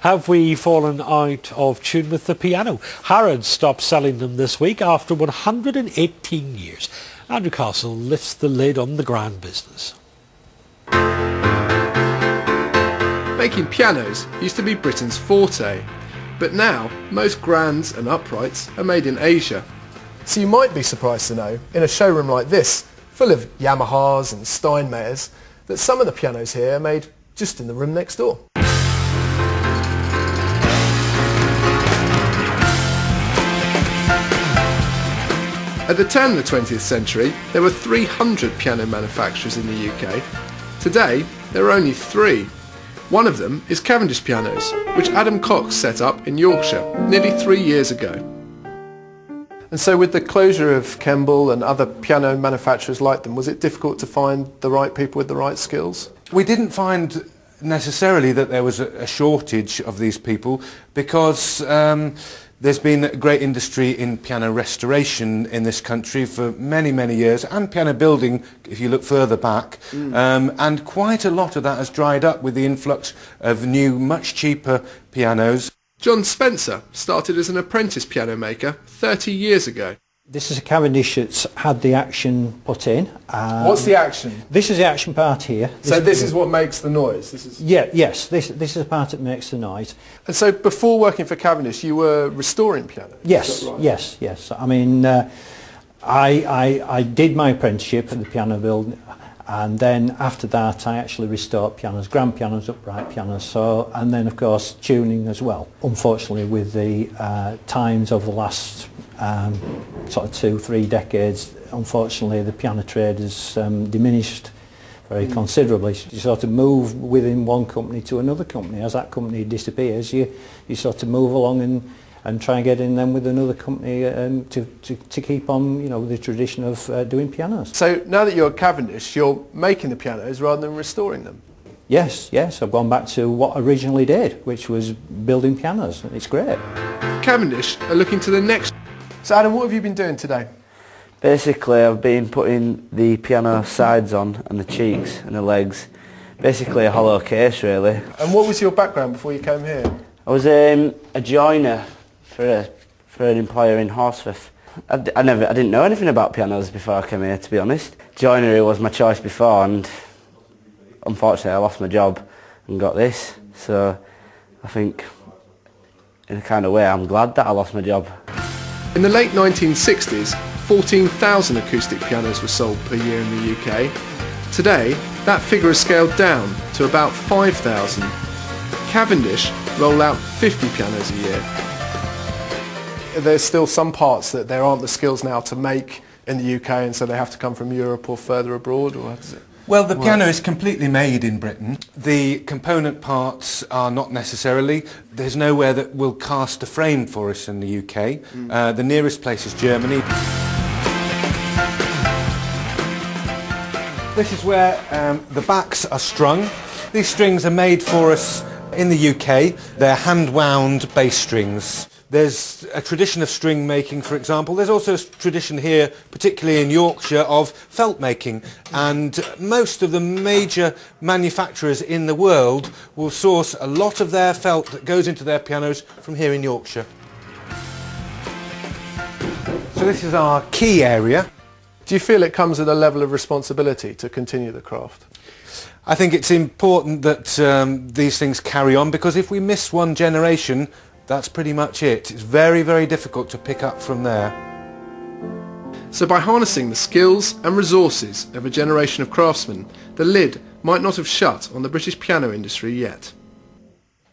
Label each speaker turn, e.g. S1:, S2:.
S1: Have we fallen out of tune with the piano? Harrods stopped selling them this week after 118 years. Andrew Castle lifts the lid on the grand business.
S2: Making pianos used to be Britain's forte, but now most grands and uprights are made in Asia.
S3: So you might be surprised to know, in a showroom like this, full of Yamahas and Steinmeiers, that some of the pianos here are made just in the room next door.
S2: At the turn of the 20th century, there were 300 piano manufacturers in the UK. Today, there are only 3. One of them is Cavendish Pianos, which Adam Cox set up in Yorkshire nearly 3 years ago.
S3: And so with the closure of Kemble and other piano manufacturers like them, was it difficult to find the right people with the right skills?
S4: We didn't find necessarily that there was a shortage of these people because there's been a great industry in piano restoration in this country for many, many years, and piano building if you look further back, and quite a lot of that has dried up with the influx of new, much cheaper pianos.
S2: John Spencer started as an apprentice piano maker 30 years ago.
S5: This is a Cavendish that's had the action put in.
S3: What's the action?
S5: This is the action part here.
S3: This is what makes the noise?
S5: Yes, this is the part that makes the noise.
S3: And so before working for Cavendish, you were restoring pianos?
S5: Yes, right? yes. I mean, I did my apprenticeship for the piano build, and then after that I actually restored pianos, grand pianos, upright pianos, and then of course tuning as well. Unfortunately, with the times of the last sort of 2-3 decades, unfortunately the piano trade has diminished very considerably. You sort of move within one company to another company. As that company disappears, you sort of move along and try and get in then with another company to keep on, you know, the tradition of doing pianos.
S3: So now that you're at Cavendish, you're making the pianos rather than restoring them?
S5: Yes, I've gone back to what I originally did, which was building pianos. It's great.
S2: Cavendish are looking to the next.
S3: So Adam, what have you been doing today?
S6: Basically, I've been putting the piano sides on and the cheeks and the legs. Basically a hollow case, really.
S3: And what was your background before you came here?
S6: I was a joiner for an employer in Horsforth. I didn't know anything about pianos before I came here, to be honest. Joinery was my choice before, and unfortunately I lost my job and got this. So I think, in a kind of way, I'm glad that I lost my job.
S2: In the late 1960s, 14,000 acoustic pianos were sold per year in the UK. Today, that figure has scaled down to about 5,000. Cavendish roll out 50 pianos a year.
S3: There's still some parts that there aren't the skills now to make in the UK, and so they have to come from Europe or further abroad, or how does it?
S4: Well, the piano is completely made in Britain. The component parts are not necessarily. There's nowhere that will cast a frame for us in the UK. The nearest place is Germany. This is where the backs are strung. These strings are made for us in the UK. They're hand-wound bass strings. There's a tradition of string making, for example. There's also a tradition here, particularly in Yorkshire, of felt making. And most of the major manufacturers in the world will source a lot of their felt that goes into their pianos from here in Yorkshire. So this is our key area.
S3: Do you feel it comes with a level of responsibility to continue the craft?
S4: I think it's important that these things carry on, because if we miss one generation, that's pretty much it. It's very, very difficult to pick up from there.
S2: So by harnessing the skills and resources of a generation of craftsmen, the lid might not have shut on the British piano industry yet.